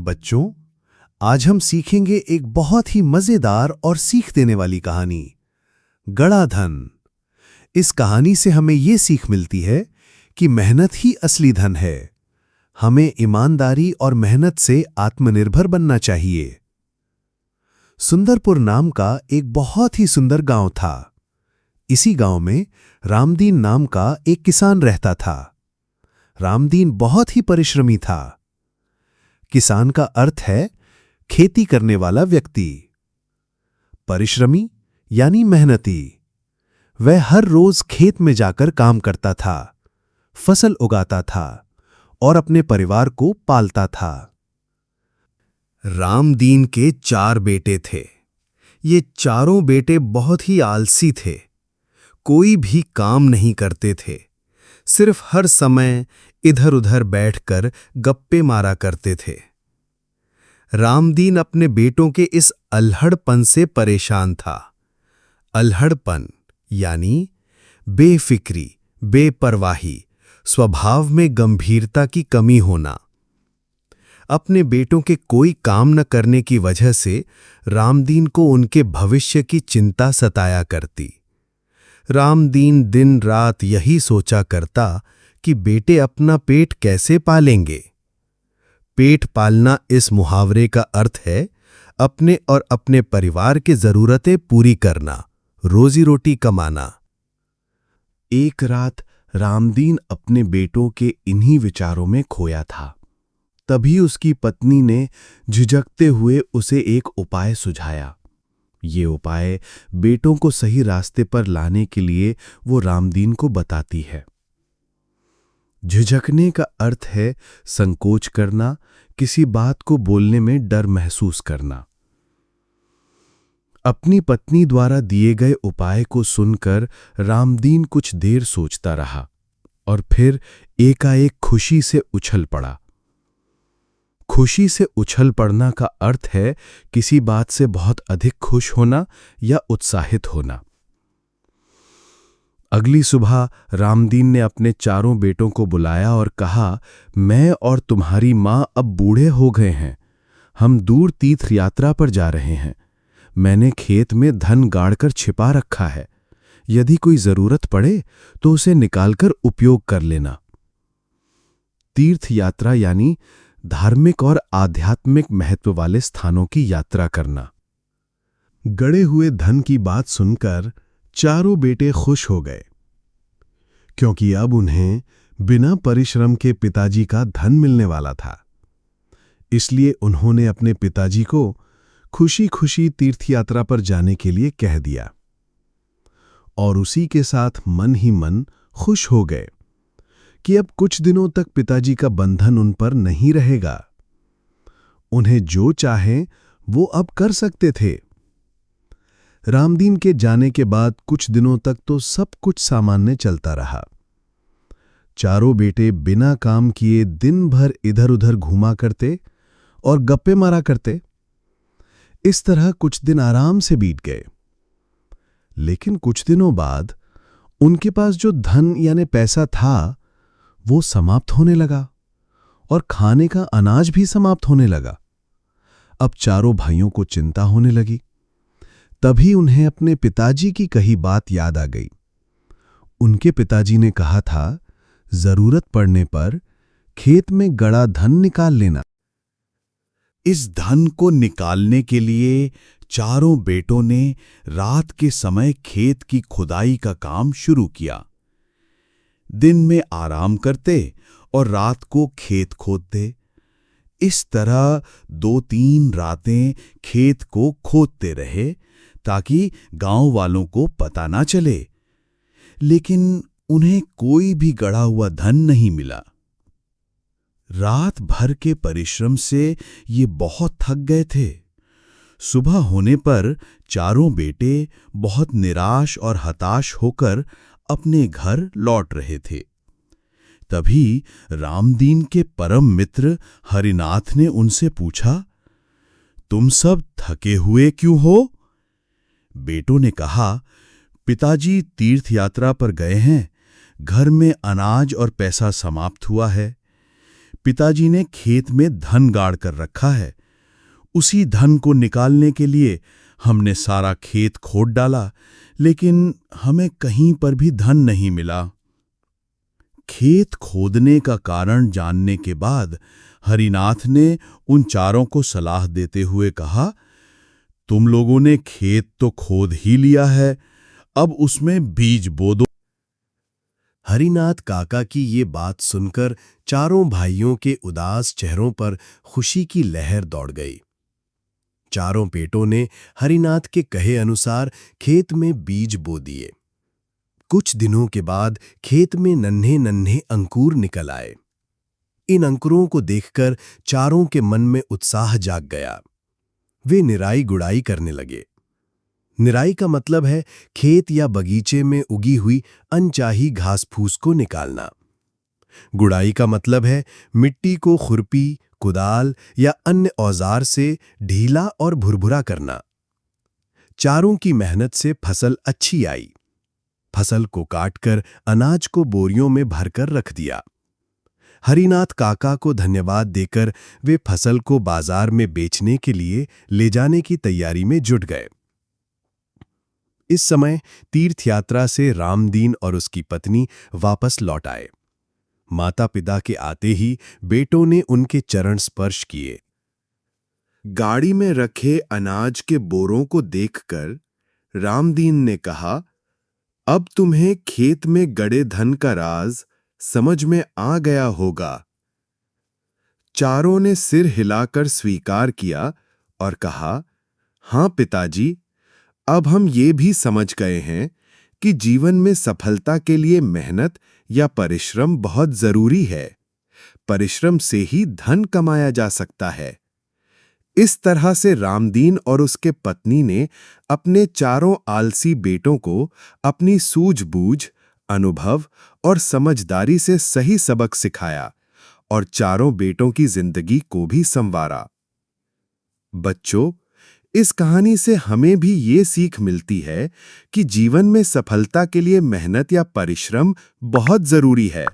बच्चों, आज हम सीखेंगे एक बहुत ही मजेदार और सीख देने वाली कहानी, गड़ा धन। इस कहानी से हमें ये सीख मिलती है कि मेहनत ही असली धन है। हमें ईमानदारी और मेहनत से आत्मनिर्भर बनना चाहिए। सुंदरपुर नाम का एक बहुत ही सुंदर गांव था। इसी गांव में रामदीन नाम का एक किसान रहता था। रामदीन बहुत ही परिश्रमी था। किसान का अर्थ है खेती करने वाला व्यक्ति। परिश्रमी यानी मेहनती। वह हर रोज खेत में जाकर काम करता था, फसल उगाता था और अपने परिवार को पालता था। रामदीन के 4 बेटे थे। ये चारों बेटे बहुत ही आलसी थे। कोई भी काम नहीं करते थे, सिर्फ हर समय इधर-उधर बैठकर गप्पे मारा करते थे। रामदीन अपने बेटों के इस अल्हड़पन से परेशान था। अल्हड़पन यानी बेफिक्री, बेपरवाही, स्वभाव में गंभीरता की कमी होना। अपने बेटों के कोई काम न करने की वजह से रामदीन को उनके भविष्य की चिंता सताया करती। रामदीन दिन रात यही सोचा करता कि बेटे अपना पेट कैसे पालेंगे। पेट पालना इस मुहावरे का अर्थ है अपने और अपने परिवार की जरूरतें पूरी करना, रोजी रोटी कमाना। एक रात रामदीन अपने बेटों के इन्हीं विचारों में खोया था। तभी उसकी पत्नी ने झिझकते हुए उसे एक उपाय सुझाया। ये उपाय बेटों को सही रास्ते पर लाने के लिए वो रामदीन को बताती है। झिझकने का अर्थ है संकोच करना, किसी बात को बोलने में डर महसूस करना। अपनी पत्नी द्वारा दिए गए उपाय को सुनकर रामदीन कुछ देर सोचता रहा और फिर एकाएक खुशी से उछल पड़ा। खुशी से उछल पड़ना का अर्थ है किसी बात से बहुत अधिक खुश होना या उत्साहित होना। अगली सुबह रामदीन ने अपने चारों बेटों को बुलाया और कहा, मैं और तुम्हारी मां अब बूढ़े हो गए हैं। हम दूर तीर्थ यात्रा पर जा रहे हैं। मैंने खेत में धन गाड़कर छिपा रखा है। यदि कोई जरूरत पड़े तो उसे निकालकर उपयोग कर लेना। तीर्थ यात्रा यानी धार्मिक और आध्यात्मिक महत्व वाले स्थानों की यात्रा करना। गड़े हुए धन की बात सुनकर चारों बेटे खुश हो गए, क्योंकि अब उन्हें बिना परिश्रम के पिताजी का धन मिलने वाला था। इसलिए उन्होंने अपने पिताजी को खुशी खुशी तीर्थ यात्रा पर जाने के लिए कह दिया और उसी के साथ मन ही मन खुश हो गए कि अब कुछ दिनों तक पिताजी का बंधन उन पर नहीं रहेगा। उन्हें जो चाहे वो अब कर सकते थे। रामदीन के जाने के बाद कुछ दिनों तक तो सब कुछ सामान्य चलता रहा। चारों बेटे बिना काम किए दिन भर इधर-उधर घूमा करते और गप्पे मारा करते। इस तरह कुछ दिन आराम से बीत गए। लेकिन कुछ दिनों बाद उनके पास जो धन यानी पैसा था वो समाप्त होने लगा और खाने का अनाज भी समाप्त होने लगा। अब चारों भाइयों को चिंता होने लगी। तभी उन्हें अपने पिताजी की कही बात याद आ गई। उनके पिताजी ने कहा था, जरूरत पड़ने पर खेत में गड़ा धन निकाल लेना। इस धन को निकालने के लिए चारों बेटों ने रात के समय खेत की खुदाई का काम शुरू किया। दिन में आराम करते और रात को खेत खोदते। इस तरह 2-3 रातें खेत को खोदते रहे ताकि गांव वालों को पता ना चले। लेकिन उन्हें कोई भी गड़ा हुआ धन नहीं मिला। रात भर के परिश्रम से ये बहुत थक गए थे। सुबह होने पर चारों बेटे बहुत निराश और हताश होकर अपने घर लौट रहे थे। तभी रामदीन के परम मित्र हरिनाथ ने उनसे पूछा, तुम सब थके हुए क्यों हो? बेटों ने कहा, पिताजी तीर्थ यात्रा पर गए हैं। घर में अनाज और पैसा समाप्त हुआ है। पिताजी ने खेत में धन गाड़ कर रखा है। उसी धन को निकालने के लिए हमने सारा खेत खोद डाला, लेकिन हमें कहीं पर भी धन नहीं मिला। खेत खोदने का कारण जानने के बाद हरिनाथ ने उन चारों को सलाह देते हुए कहा, तुम लोगों ने खेत तो खोद ही लिया है, अब उसमें बीज बो दो। हरिनाथ काका की ये बात सुनकर चारों भाइयों के उदास चेहरों पर खुशी की लहर दौड़ गई। चारों बेटों ने हरिनाथ के कहे अनुसार खेत में बीज बो दिए। कुछ दिनों के बाद खेत में नन्हे नन्हे अंकुर निकल आए। इन अंकुरों को देखकर चारों के मन में उत्साह जाग गया। वे निराई गुड़ाई करने लगे। निराई का मतलब है खेत या बगीचे में उगी हुई अनचाही घास फूस को निकालना। गुड़ाई का मतलब है मिट्टी को खुरपी, कुदाल या अन्य औजार से ढीला और भुरभुरा करना। चारों की मेहनत से फसल अच्छी आई। फसल को काटकर अनाज को बोरियों में भरकर रख दिया। हरिनाथ काका को धन्यवाद देकर वे फसल को बाजार में बेचने के लिए ले जाने की तैयारी में जुट गए। इस समय तीर्थ यात्रा से रामदीन और उसकी पत्नी वापस लौट आए। माता पिता के आते ही बेटों ने उनके चरण स्पर्श किए। गाड़ी में रखे अनाज के बोरों को देखकर रामदीन ने कहा, अब तुम्हें खेत में गड़े धन का राज समझ में आ गया होगा। चारों ने सिर हिलाकर स्वीकार किया और कहा, हां पिताजी, अब हम ये भी समझ गए हैं कि जीवन में सफलता के लिए मेहनत या परिश्रम बहुत जरूरी है। परिश्रम से ही धन कमाया जा सकता है। इस तरह से रामदीन और उसके पत्नी ने अपने चारों आलसी बेटों को अपनी सूझबूझ, अनुभव और समझदारी से सही सबक सिखाया और चारों बेटों की जिंदगी को भी संवारा। बच्चों, इस कहानी से हमें भी ये सीख मिलती है कि जीवन में सफलता के लिए मेहनत या परिश्रम बहुत जरूरी है।